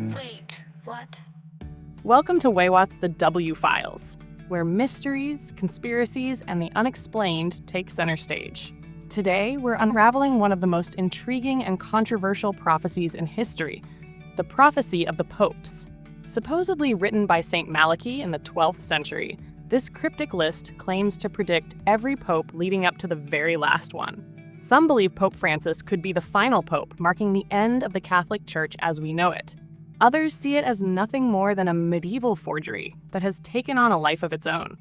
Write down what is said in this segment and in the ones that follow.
Wait, what? Welcome to Weiwat The W Files, where mysteries, conspiracies, and the unexplained take center stage. Today, we're unraveling one of the most intriguing and controversial prophecies in history, the prophecy of the popes. Supposedly written by Saint Malachy in the 12th century, this cryptic list claims to predict every pope leading up to the very last one. Some believe Pope Francis could be the final pope, marking the end of the Catholic Church as we know it. Others see it as nothing more than a medieval forgery that has taken on a life of its own.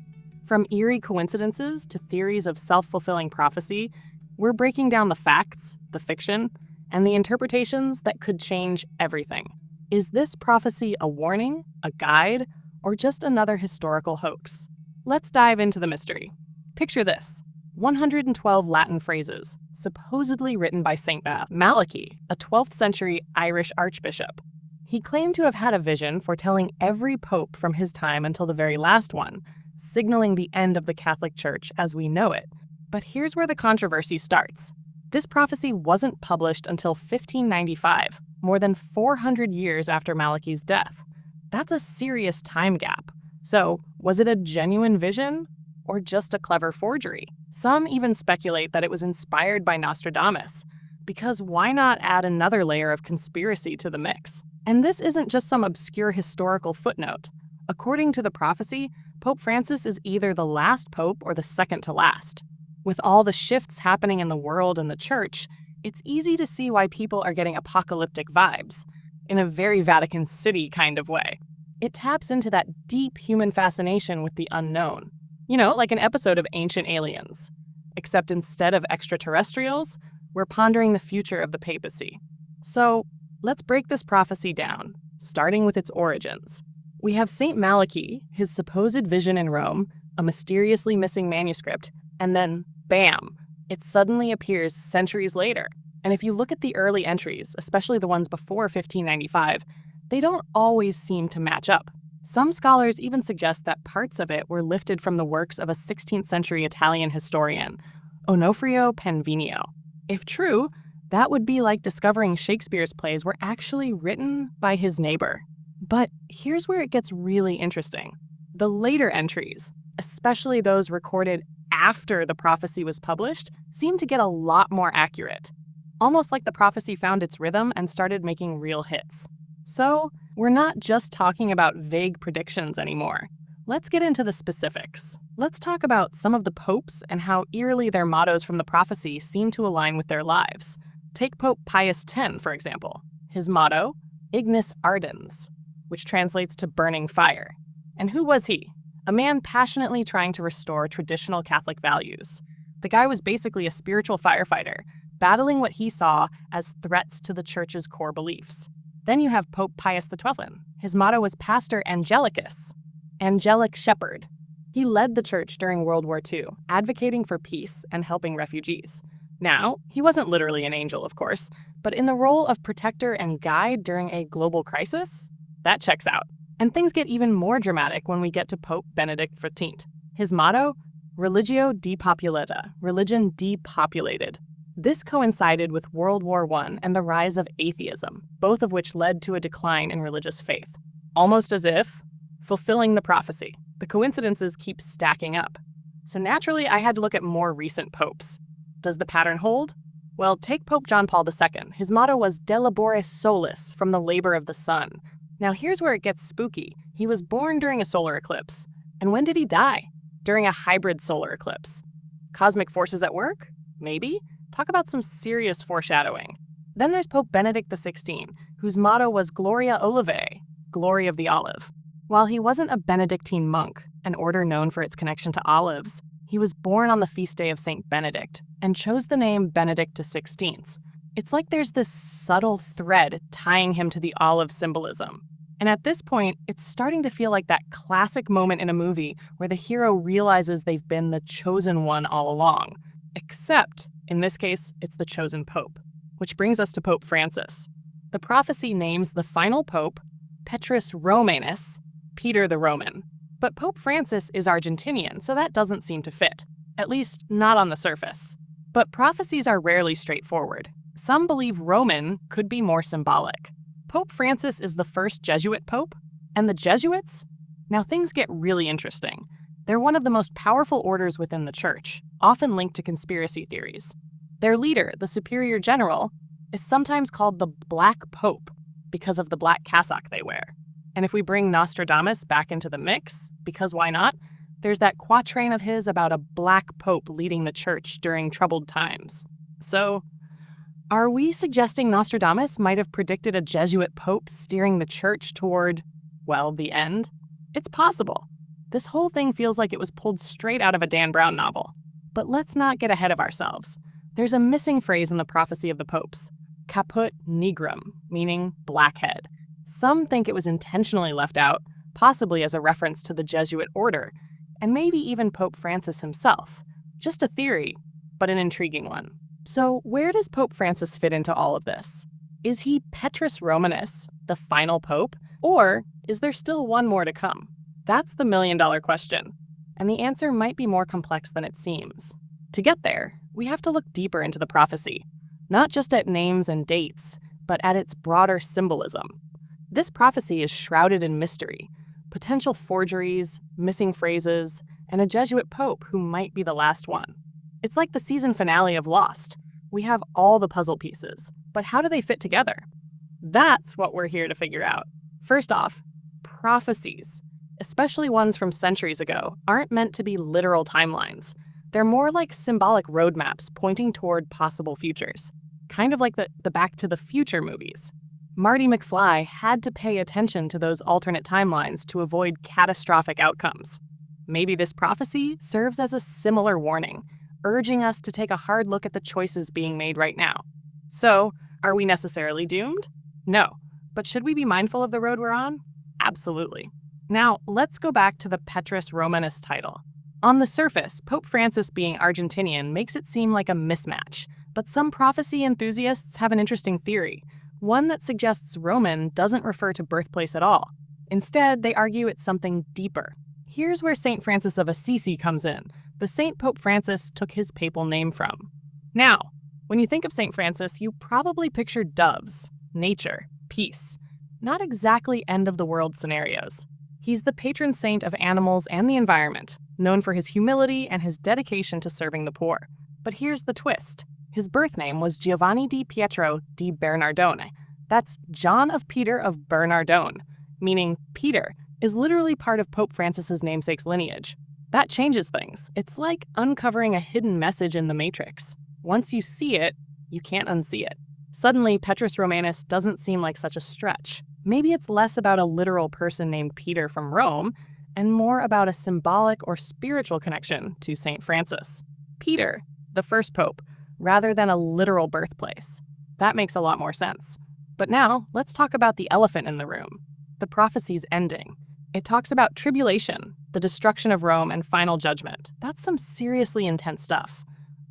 From eerie coincidences to theories of self-fulfilling prophecy, we're breaking down the facts, the fiction, and the interpretations that could change everything. Is this prophecy a warning, a guide, or just another historical hoax? Let's dive into the mystery. Picture this: 112 Latin phrases, supposedly written by Saint Malachy, a 12th century Irish archbishop. He claimed to have had a vision foretelling every pope from his time until the very last one, signaling the end of the Catholic Church as we know it. But here's where the controversy starts. This prophecy wasn't published until 1595, more than 400 years after Malachy's death. That's a serious time gap. So, was it a genuine vision or just a clever forgery? Some even speculate that it was inspired by Nostradamus, because why not add another layer of conspiracy to the mix? And this isn't just some obscure historical footnote. According to the prophecy, Pope Francis is either the last pope or the second to last. With all the shifts happening in the world and the church, it's easy to see why people are getting apocalyptic vibes, in a very Vatican City kind of way. It taps into that deep human fascination with the unknown. You know, like an episode of Ancient Aliens. Except instead of extraterrestrials, we're pondering the future of the papacy. So, let's break this prophecy down, starting with its origins. We have Saint Malachy, his supposed vision in Rome, a mysteriously missing manuscript, and then, bam, it suddenly appears centuries later. And if you look at the early entries, especially the ones before 1595, they don't always seem to match up. Some scholars even suggest that parts of it were lifted from the works of a 16th century Italian historian, Onofrio Panvino. If true, that would be like discovering Shakespeare's plays were actually written by his neighbor. But here's where it gets really interesting. The later entries, especially those recorded after the prophecy was published, seem to get a lot more accurate. Almost like the prophecy found its rhythm and started making real hits. So, we're not just talking about vague predictions anymore. Let's get into the specifics. Let's talk about some of the popes and how eerily their mottos from the prophecy seem to align with their lives. Take Pope Pius X, for example. His motto, Ignis Ardens, which translates to burning fire. And who was he? A man passionately trying to restore traditional Catholic values. The guy was basically a spiritual firefighter, battling what he saw as threats to the church's core beliefs. Then you have Pope Pius XII. His motto was Pastor Angelicus, angelic shepherd. He led the church during World War II, advocating for peace and helping refugees. Now, he wasn't literally an angel, of course, but in the role of protector and guide during a global crisis, that checks out. And things get even more dramatic when we get to Pope Benedict XV. His motto, Religio Depopulata, religion depopulated. This coincided with World War I and the rise of atheism, both of which led to a decline in religious faith. Almost as if, fulfilling the prophecy, the coincidences keep stacking up. So naturally, I had to look at more recent popes. Does the pattern hold? Well, take Pope John Paul II. His motto was De Laboris Solis, from the labor of the sun. Now here's where it gets spooky. He was born during a solar eclipse. And when did he die? During a hybrid solar eclipse. Cosmic forces at work? Maybe? Talk about some serious foreshadowing. Then there's Pope Benedict XVI, whose motto was Gloria Olivae, glory of the olive. While he wasn't a Benedictine monk, an order known for its connection to olives, he was born on the feast day of Saint Benedict and chose the name Benedict XVI. It's like there's this subtle thread tying him to the olive symbolism. And at this point, it's starting to feel like that classic moment in a movie where the hero realizes they've been the chosen one all along. Except, in this case, it's the chosen pope. Which brings us to Pope Francis. The prophecy names the final pope Petrus Romanus, Peter the Roman. But Pope Francis is Argentinian, so that doesn't seem to fit. At least, not on the surface. But prophecies are rarely straightforward. Some believe Roman could be more symbolic. Pope Francis is the first Jesuit pope, and the Jesuits? Now things get really interesting. They're one of the most powerful orders within the church, often linked to conspiracy theories. Their leader, the Superior General, is sometimes called the Black Pope because of the black cassock they wear. And if we bring Nostradamus back into the mix, because why not? There's that quatrain of his about a black pope leading the church during troubled times. So, are we suggesting Nostradamus might have predicted a Jesuit pope steering the church toward, well, the end? It's possible. This whole thing feels like it was pulled straight out of a Dan Brown novel. But let's not get ahead of ourselves. There's a missing phrase in the prophecy of the popes, caput nigrum, meaning blackhead. Some think it was intentionally left out, possibly as a reference to the Jesuit order, and maybe even Pope Francis himself. Just a theory, but an intriguing one. So where does Pope Francis fit into all of this? Is he Petrus Romanus, the final pope, or is there still one more to come? That's the million-dollar question, and the answer might be more complex than it seems. To get there, we have to look deeper into the prophecy, not just at names and dates, but at its broader symbolism. This prophecy is shrouded in mystery, potential forgeries, missing phrases, and a Jesuit pope who might be the last one. It's like the season finale of Lost. We have all the puzzle pieces, but how do they fit together? That's what we're here to figure out. First off, prophecies, especially ones from centuries ago, aren't meant to be literal timelines. They're more like symbolic roadmaps pointing toward possible futures, kind of like the Back to the Future movies. Marty McFly had to pay attention to those alternate timelines to avoid catastrophic outcomes. Maybe this prophecy serves as a similar warning, urging us to take a hard look at the choices being made right now. So, are we necessarily doomed? No. But should we be mindful of the road we're on? Absolutely. Now, let's go back to the Petrus Romanus title. On the surface, Pope Francis being Argentinian makes it seem like a mismatch, but some prophecy enthusiasts have an interesting theory, one that suggests Roman doesn't refer to birthplace at all. Instead, they argue it's something deeper. Here's where St. Francis of Assisi comes in, the saint Pope Francis took his papal name from. Now, when you think of St. Francis, you probably picture doves, nature, peace, not exactly end-of-the-world scenarios. He's the patron saint of animals and the environment, known for his humility and his dedication to serving the poor. But here's the twist. His birth name was Giovanni di Pietro di Bernardone. That's John of Peter of Bernardone, meaning Peter is literally part of Pope Francis's namesake's lineage. That changes things. It's like uncovering a hidden message in the Matrix. Once you see it, you can't unsee it. Suddenly, Petrus Romanus doesn't seem like such a stretch. Maybe it's less about a literal person named Peter from Rome, and more about a symbolic or spiritual connection to St. Francis. Peter, the first pope, rather than a literal birthplace. That makes a lot more sense. But now, let's talk about the elephant in the room, the prophecy's ending. It talks about tribulation, the destruction of Rome, and final judgment. That's some seriously intense stuff.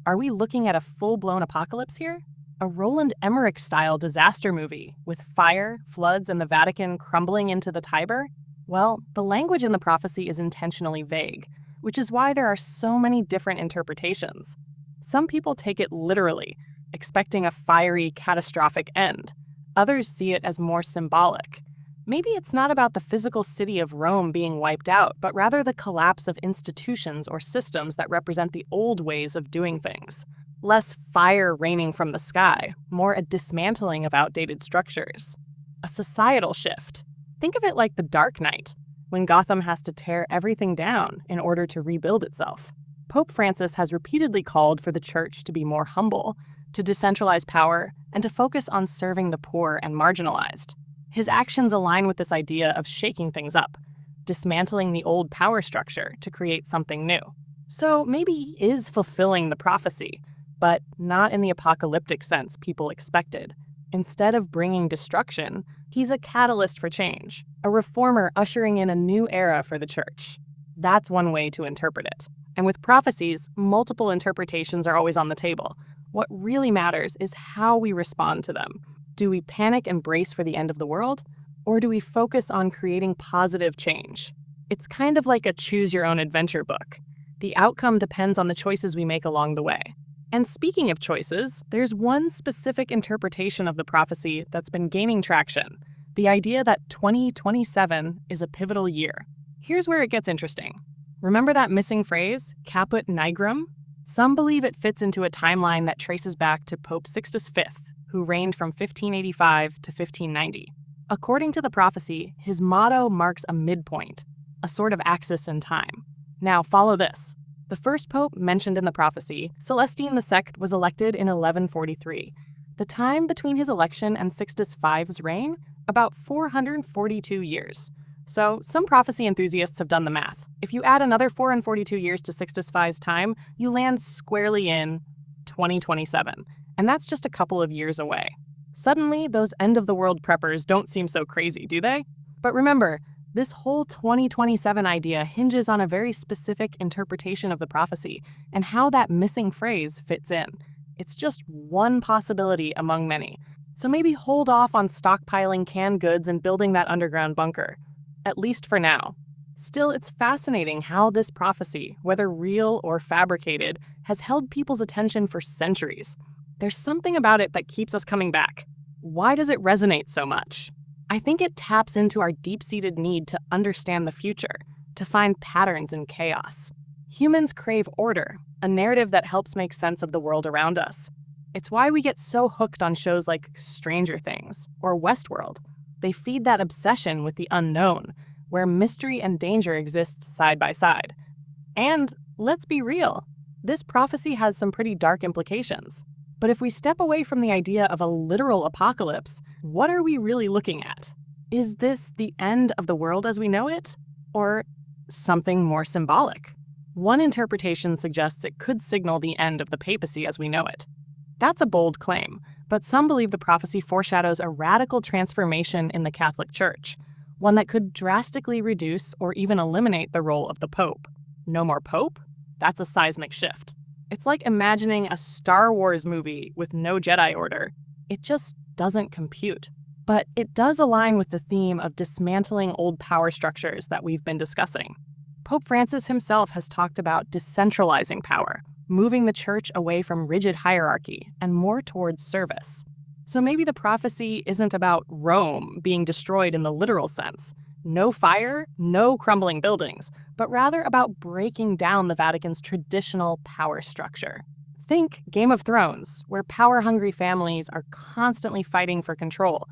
Are we looking at a full-blown apocalypse here? A Roland Emmerich-style disaster movie with fire, floods, and the Vatican crumbling into the Tiber? Well, the language in the prophecy is intentionally vague, which is why there are so many different interpretations. Some people take it literally, expecting a fiery, catastrophic end. Others see it as more symbolic. Maybe it's not about the physical city of Rome being wiped out, but rather the collapse of institutions or systems that represent the old ways of doing things. Less fire raining from the sky, more a dismantling of outdated structures. A societal shift. Think of it like the Dark Knight, when Gotham has to tear everything down in order to rebuild itself. Pope Francis has repeatedly called for the church to be more humble, to decentralize power, and to focus on serving the poor and marginalized. His actions align with this idea of shaking things up, dismantling the old power structure to create something new. So maybe he is fulfilling the prophecy, but not in the apocalyptic sense people expected. Instead of bringing destruction, he's a catalyst for change, a reformer ushering in a new era for the church. That's one way to interpret it. And with prophecies, multiple interpretations are always on the table. What really matters is how we respond to them. Do we panic and brace for the end of the world? Or do we focus on creating positive change? It's kind of like a choose-your-own-adventure book. The outcome depends on the choices we make along the way. And speaking of choices, there's one specific interpretation of the prophecy that's been gaining traction. the idea that 2027 is a pivotal year. Here's where it gets interesting. Remember that missing phrase, caput nigrum? Some believe it fits into a timeline that traces back to Pope Sixtus V, who reigned from 1585 to 1590. According to the prophecy, his motto marks a midpoint, a sort of axis in time. Now follow this. The first pope mentioned in the prophecy, Celestine II, was elected in 1143. The time between his election and Sixtus V's reign? About 442 years. So some prophecy enthusiasts have done the math. If you add another 442 years to Sixtus V's time, you land squarely in 2027. And that's just a couple of years away. Suddenly, those end-of-the-world preppers don't seem so crazy, do they? But remember, this whole 2027 idea hinges on a very specific interpretation of the prophecy and how that missing phrase fits in. It's just one possibility among many. So maybe hold off on stockpiling canned goods and building that underground bunker. At least for now. Still, it's fascinating how this prophecy, whether real or fabricated, has held people's attention for centuries. There's something about it that keeps us coming back. Why does it resonate so much? I think it taps into our deep-seated need to understand the future, to find patterns in chaos. Humans crave order, a narrative that helps make sense of the world around us. It's why we get so hooked on shows like Stranger Things or Westworld. They feed that obsession with the unknown, where mystery and danger exist side by side. And let's be real, this prophecy has some pretty dark implications. But if we step away from the idea of a literal apocalypse, what are we really looking at? Is this the end of the world as we know it? Or something more symbolic? One interpretation suggests it could signal the end of the papacy as we know it. That's a bold claim, but some believe the prophecy foreshadows a radical transformation in the Catholic Church, one that could drastically reduce or even eliminate the role of the Pope. No more Pope? That's a seismic shift. It's like imagining a Star Wars movie with no Jedi Order. It just doesn't compute. But it does align with the theme of dismantling old power structures that we've been discussing. Pope Francis himself has talked about decentralizing power, moving the church away from rigid hierarchy and more towards service. So maybe the prophecy isn't about Rome being destroyed in the literal sense. No fire, no crumbling buildings, but rather about breaking down the Vatican's traditional power structure. Think Game of Thrones, where power-hungry families are constantly fighting for control,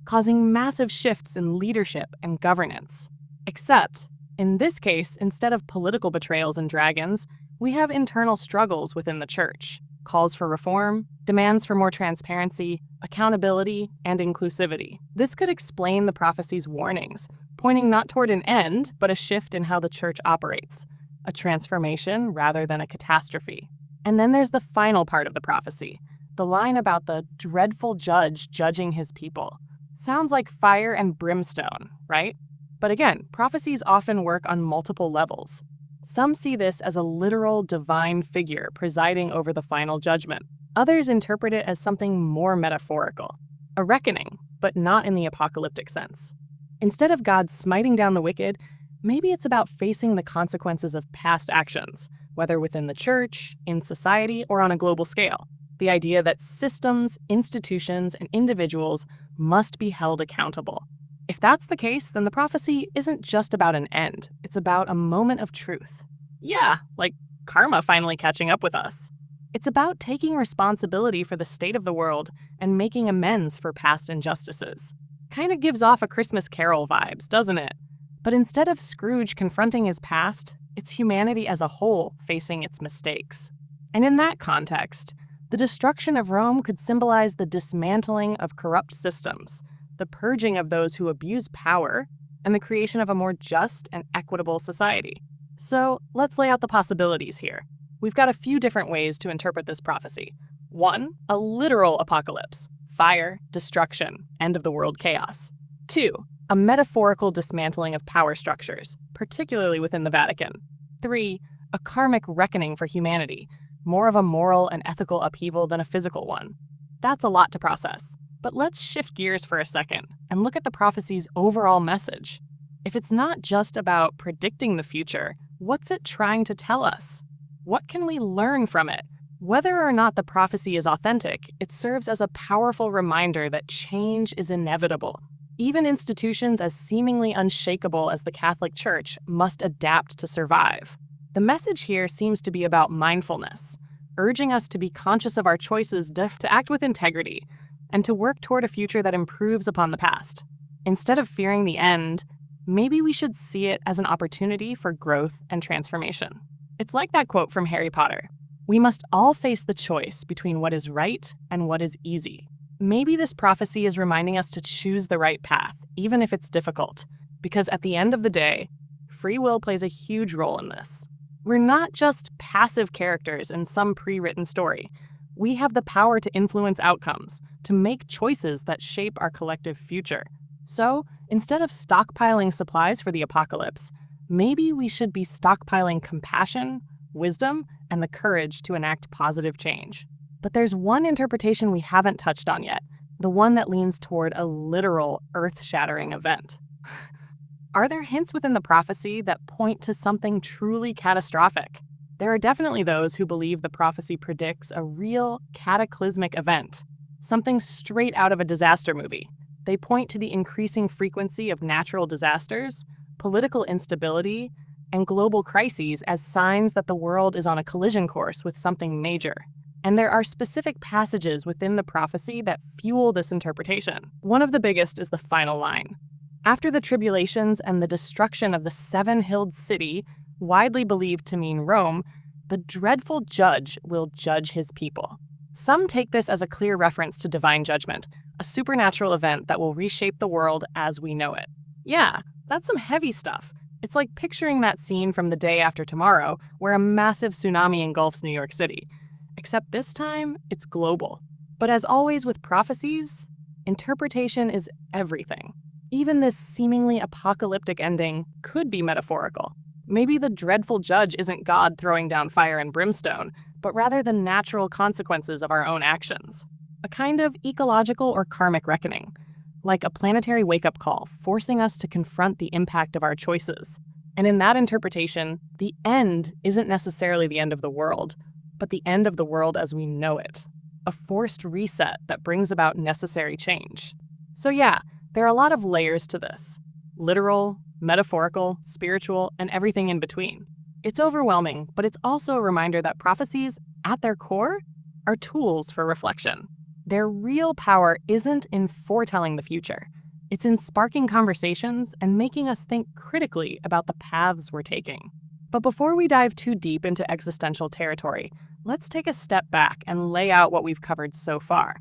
causing massive shifts in leadership and governance. Except, in this case, instead of political betrayals and dragons, we have internal struggles within the church, calls for reform, demands for more transparency, accountability, and inclusivity. This could explain the prophecy's warnings, pointing not toward an end, but a shift in how the church operates, a transformation rather than a catastrophe. And then there's the final part of the prophecy, the line about the dreadful judge judging his people. Sounds like fire and brimstone, right? But again, prophecies often work on multiple levels. Some see this as a literal divine figure presiding over the final judgment. Others interpret it as something more metaphorical, a reckoning, but not in the apocalyptic sense. Instead of God smiting down the wicked, maybe it's about facing the consequences of past actions, whether within the church, in society, or on a global scale. The idea that systems, institutions, and individuals must be held accountable. If that's the case, then the prophecy isn't just about an end. It's about a moment of truth. Yeah, like karma finally catching up with us. It's about taking responsibility for the state of the world and making amends for past injustices. Kind of gives off a Christmas Carol vibes, doesn't it? But instead of Scrooge confronting his past, it's humanity as a whole facing its mistakes. And in that context, the destruction of Rome could symbolize the dismantling of corrupt systems, the purging of those who abuse power, and the creation of a more just and equitable society. So let's lay out the possibilities here. We've got a few different ways to interpret this prophecy. 1, a literal apocalypse. Fire, destruction, end of the world chaos. 2, a metaphorical dismantling of power structures, particularly within the Vatican. 3, a karmic reckoning for humanity, more of a moral and ethical upheaval than a physical one. That's a lot to process. But let's shift gears for a second and look at the prophecy's overall message. If it's not just about predicting the future, what's it trying to tell us? What can we learn from it? Whether or not the prophecy is authentic, it serves as a powerful reminder that change is inevitable. Even institutions as seemingly unshakable as the Catholic Church must adapt to survive. The message here seems to be about mindfulness, urging us to be conscious of our choices, to act with integrity, and to work toward a future that improves upon the past. Instead of fearing the end, maybe we should see it as an opportunity for growth and transformation. It's like that quote from Harry Potter. We must all face the choice between what is right and what is easy. Maybe this prophecy is reminding us to choose the right path, even if it's difficult, because at the end of the day, free will plays a huge role in this. We're not just passive characters in some pre-written story. We have the power to influence outcomes, to make choices that shape our collective future. So, instead of stockpiling supplies for the apocalypse, maybe we should be stockpiling compassion, wisdom, and the courage to enact positive change. But there's one interpretation we haven't touched on yet, the one that leans toward a literal, earth-shattering event. Are there hints within the prophecy that point to something truly catastrophic? There are definitely those who believe the prophecy predicts a real cataclysmic event, something straight out of a disaster movie. They point to the increasing frequency of natural disasters, political instability, and global crises as signs that the world is on a collision course with something major. And there are specific passages within the prophecy that fuel this interpretation. One of the biggest is the final line. After the tribulations and the destruction of the seven-hilled city, widely believed to mean Rome, the dreadful judge will judge his people. Some take this as a clear reference to divine judgment, a supernatural event that will reshape the world as we know it. Yeah, that's some heavy stuff. It's like picturing that scene from The Day After Tomorrow, where a massive tsunami engulfs New York City. Except this time, it's global. But as always with prophecies, interpretation is everything. Even this seemingly apocalyptic ending could be metaphorical. Maybe the dreadful judge isn't God throwing down fire and brimstone, but rather the natural consequences of our own actions. A kind of ecological or karmic reckoning, like a planetary wake-up call forcing us to confront the impact of our choices. And in that interpretation, the end isn't necessarily the end of the world, but the end of the world as we know it. A forced reset that brings about necessary change. So yeah, there are a lot of layers to this. Literal, metaphorical, spiritual, and everything in between. It's overwhelming, but it's also a reminder that prophecies, at their core, are tools for reflection. Their real power isn't in foretelling the future. It's in sparking conversations and making us think critically about the paths we're taking. But before we dive too deep into existential territory, let's take a step back and lay out what we've covered so far,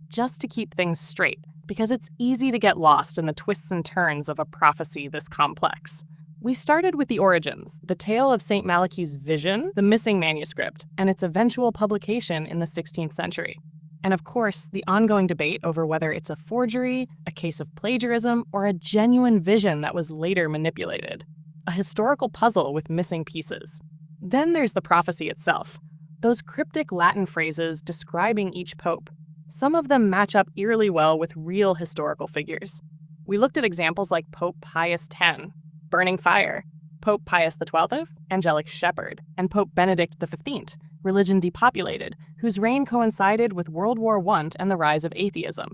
just to keep things straight, because it's easy to get lost in the twists and turns of a prophecy this complex. We started with the origins, the tale of St. Malachy's vision, the missing manuscript, and its eventual publication in the 16th century. And of course, the ongoing debate over whether it's a forgery, a case of plagiarism, or a genuine vision that was later manipulated. A historical puzzle with missing pieces. Then there's the prophecy itself, those cryptic Latin phrases describing each pope. Some of them match up eerily well with real historical figures. We looked at examples like Pope Pius X, burning fire, Pope Pius XII, angelic shepherd, and Pope Benedict XV, religion depopulated, whose reign coincided with World War I and the rise of atheism.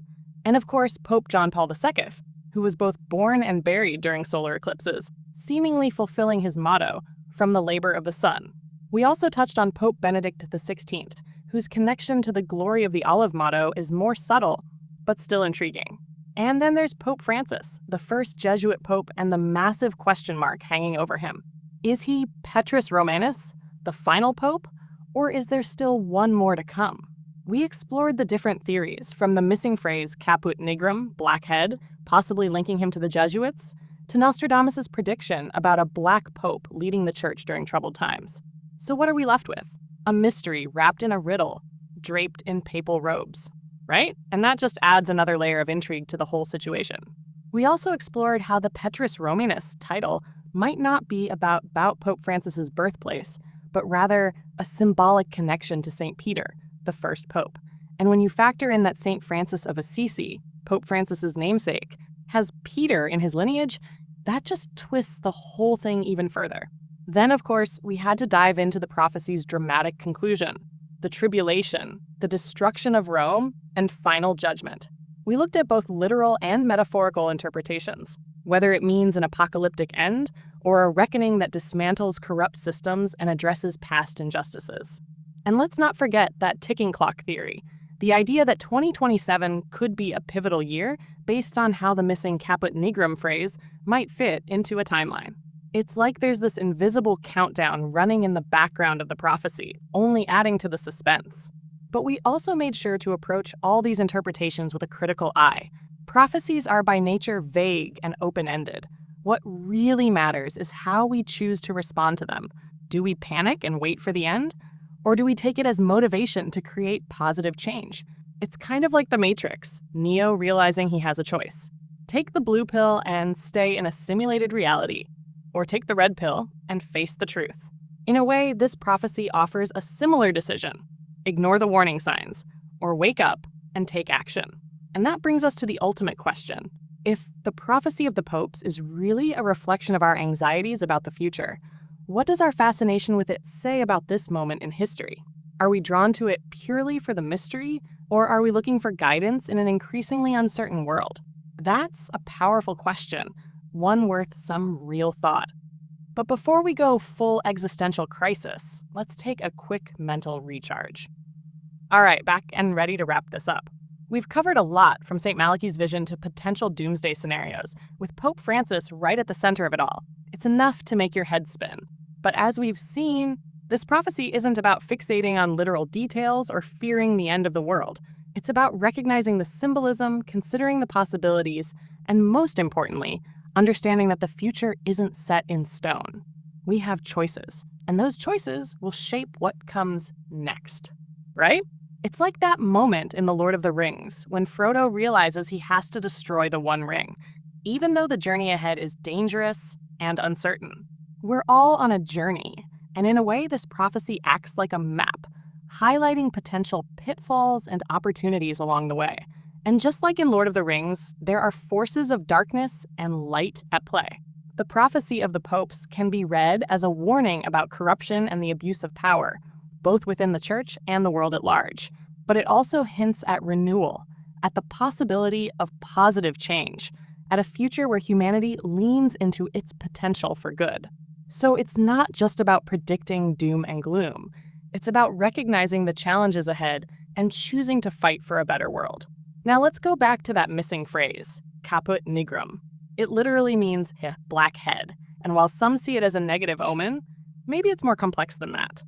And of course, Pope John Paul II, who was both born and buried during solar eclipses, seemingly fulfilling his motto, from the labor of the sun. We also touched on Pope Benedict XVI, whose connection to the glory of the olive motto is more subtle, but still intriguing. And then there's Pope Francis, the first Jesuit pope, and the massive question mark hanging over him. Is he Petrus Romanus, the final pope, or is there still one more to come? We explored the different theories, from the missing phrase caput nigrum, black head, possibly linking him to the Jesuits, to Nostradamus' prediction about a black pope leading the church during troubled times. So what are we left with? A mystery wrapped in a riddle, draped in papal robes, right? And that just adds another layer of intrigue to the whole situation. We also explored how the Petrus Romanus title might not be about Pope Francis's birthplace, but rather a symbolic connection to St. Peter, the first pope. And when you factor in that St. Francis of Assisi, Pope Francis's namesake, has Peter in his lineage, that just twists the whole thing even further. Then, of course, we had to dive into the prophecy's dramatic conclusion, the tribulation, the destruction of Rome, and final judgment. We looked at both literal and metaphorical interpretations, whether it means an apocalyptic end or a reckoning that dismantles corrupt systems and addresses past injustices. And let's not forget that ticking clock theory, the idea that 2027 could be a pivotal year based on how the missing caput nigrum phrase might fit into a timeline. It's like there's this invisible countdown running in the background of the prophecy, only adding to the suspense. But we also made sure to approach all these interpretations with a critical eye. Prophecies are by nature vague and open-ended. What really matters is how we choose to respond to them. Do we panic and wait for the end? Or do we take it as motivation to create positive change? It's kind of like the Matrix, Neo realizing he has a choice. Take the blue pill and stay in a simulated reality, or take the red pill and face the truth. In a way, this prophecy offers a similar decision. Ignore the warning signs, or wake up and take action. And that brings us to the ultimate question. If the prophecy of the popes is really a reflection of our anxieties about the future, what does our fascination with it say about this moment in history? Are we drawn to it purely for the mystery, or are we looking for guidance in an increasingly uncertain world? That's a powerful question, one worth some real thought. But before we go full existential crisis, let's take a quick mental recharge. All right, back and ready to wrap this up. We've covered a lot from St. Malachy's vision to potential doomsday scenarios, with Pope Francis right at the center of it all. It's enough to make your head spin. But as we've seen, this prophecy isn't about fixating on literal details or fearing the end of the world. It's about recognizing the symbolism, considering the possibilities, and most importantly, understanding that the future isn't set in stone. We have choices, and those choices will shape what comes next. Right? It's like that moment in The Lord of the Rings when Frodo realizes he has to destroy the One Ring, even though the journey ahead is dangerous and uncertain. We're all on a journey, and in a way, this prophecy acts like a map, highlighting potential pitfalls and opportunities along the way. And just like in Lord of the Rings, there are forces of darkness and light at play. The prophecy of the popes can be read as a warning about corruption and the abuse of power, both within the church and the world at large. But it also hints at renewal, at the possibility of positive change, at a future where humanity leans into its potential for good. So it's not just about predicting doom and gloom. It's about recognizing the challenges ahead and choosing to fight for a better world. Now let's go back to that missing phrase, caput nigrum. It literally means black head, and while some see it as a negative omen, maybe it's more complex than that.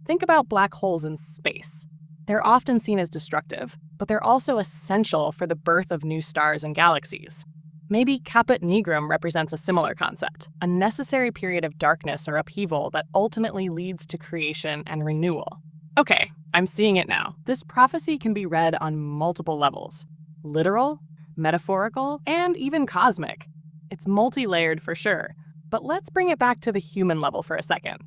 Think about black holes in space. They're often seen as destructive, but they're also essential for the birth of new stars and galaxies. Maybe caput nigrum represents a similar concept, a necessary period of darkness or upheaval that ultimately leads to creation and renewal. Okay, I'm seeing it now. This prophecy can be read on multiple levels: literal, metaphorical, and even cosmic. It's multi-layered for sure, but let's bring it back to the human level for a second.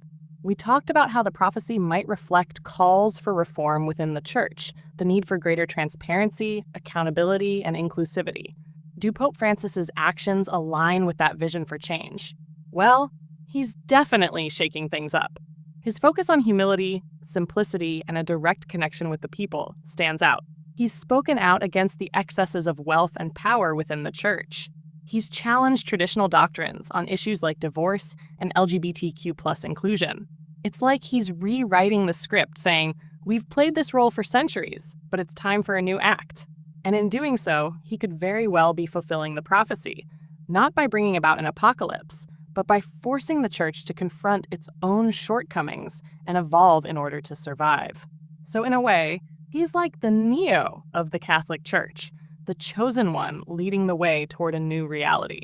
We talked about how the prophecy might reflect calls for reform within the church, the need for greater transparency, accountability, and inclusivity. Do Pope Francis's actions align with that vision for change? Well, he's definitely shaking things up. His focus on humility, simplicity, and a direct connection with the people stands out. He's spoken out against the excesses of wealth and power within the church. He's challenged traditional doctrines on issues like divorce and LGBTQ+ inclusion. It's like he's rewriting the script, saying, we've played this role for centuries, but it's time for a new act. And in doing so, he could very well be fulfilling the prophecy, not by bringing about an apocalypse, but by forcing the church to confront its own shortcomings and evolve in order to survive. So in a way, he's like the Neo of the Catholic Church, the chosen one leading the way toward a new reality.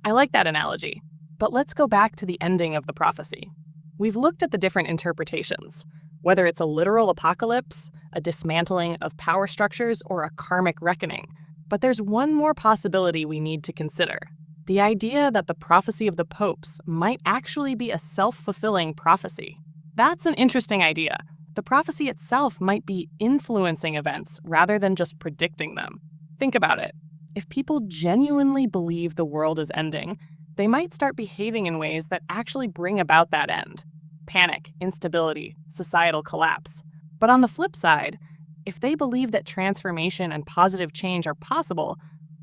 I like that analogy, but let's go back to the ending of the prophecy. We've looked at the different interpretations, whether it's a literal apocalypse, a dismantling of power structures, or a karmic reckoning. But there's one more possibility we need to consider: the idea that the prophecy of the popes might actually be a self-fulfilling prophecy. That's an interesting idea. The prophecy itself might be influencing events rather than just predicting them. Think about it. If people genuinely believe the world is ending, they might start behaving in ways that actually bring about that end. Panic, instability, societal collapse. But on the flip side, If they believe that transformation and positive change are possible,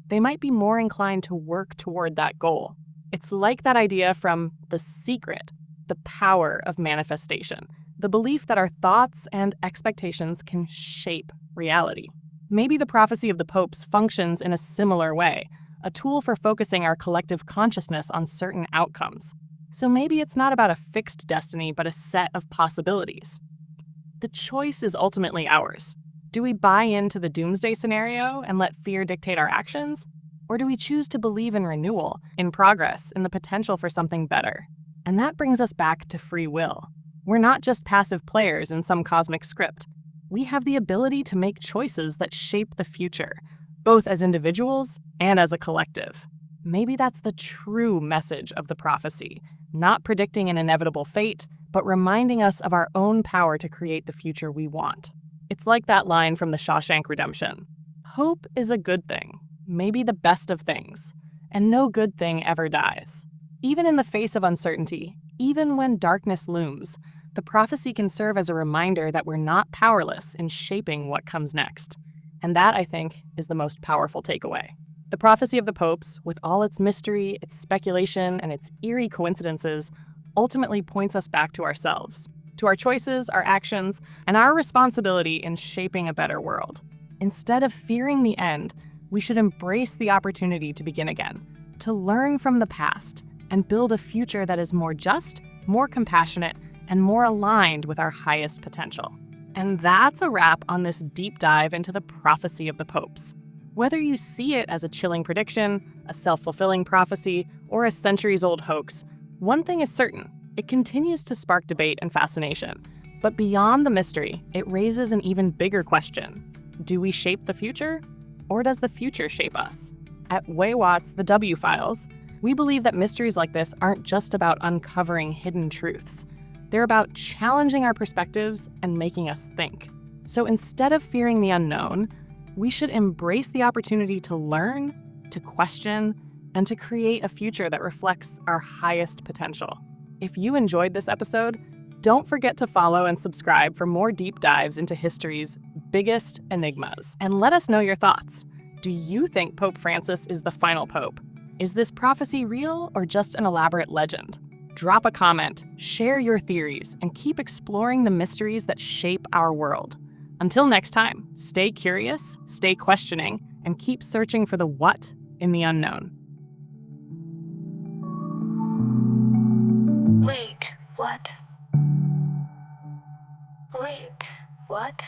they might be more inclined to work toward that goal. It's like that idea from The Secret, the power of manifestation, the belief that our thoughts and expectations can shape reality. Maybe the prophecy of the popes functions in a similar way, a tool for focusing our collective consciousness on certain outcomes. So maybe it's not about a fixed destiny, but a set of possibilities. The choice is ultimately ours. Do we buy into the doomsday scenario and let fear dictate our actions? Or do we choose to believe in renewal, in progress, in the potential for something better? And that brings us back to free will. We're not just passive players in some cosmic script. We have the ability to make choices that shape the future, both as individuals and as a collective. Maybe that's the true message of the prophecy, not predicting an inevitable fate, but reminding us of our own power to create the future we want. It's like that line from The Shawshank Redemption. Hope is a good thing, maybe the best of things, and no good thing ever dies. Even in the face of uncertainty, even when darkness looms, the prophecy can serve as a reminder that we're not powerless in shaping what comes next. And that, I think, is the most powerful takeaway. The prophecy of the popes, with all its mystery, its speculation, and its eerie coincidences, ultimately points us back to ourselves, to our choices, our actions, and our responsibility in shaping a better world. Instead of fearing the end, we should embrace the opportunity to begin again, to learn from the past, and build a future that is more just, more compassionate, and more aligned with our highest potential. And that's a wrap on this deep dive into the prophecy of the popes. Whether you see it as a chilling prediction, a self-fulfilling prophecy, or a centuries-old hoax, one thing is certain: it continues to spark debate and fascination. But beyond the mystery, it raises an even bigger question. Do we shape the future? Or does the future shape us? At Weiwat The W Files, we believe that mysteries like this aren't just about uncovering hidden truths. They're about challenging our perspectives and making us think. So instead of fearing the unknown, we should embrace the opportunity to learn, to question, and to create a future that reflects our highest potential. If you enjoyed this episode, don't forget to follow and subscribe for more deep dives into history's biggest enigmas. And let us know your thoughts. Do you think Pope Francis is the final pope? Is this prophecy real or just an elaborate legend? Drop a comment, share your theories, and keep exploring the mysteries that shape our world. Until next time, stay curious, stay questioning, and keep searching for the what in the unknown. Wait, what? Wait, what?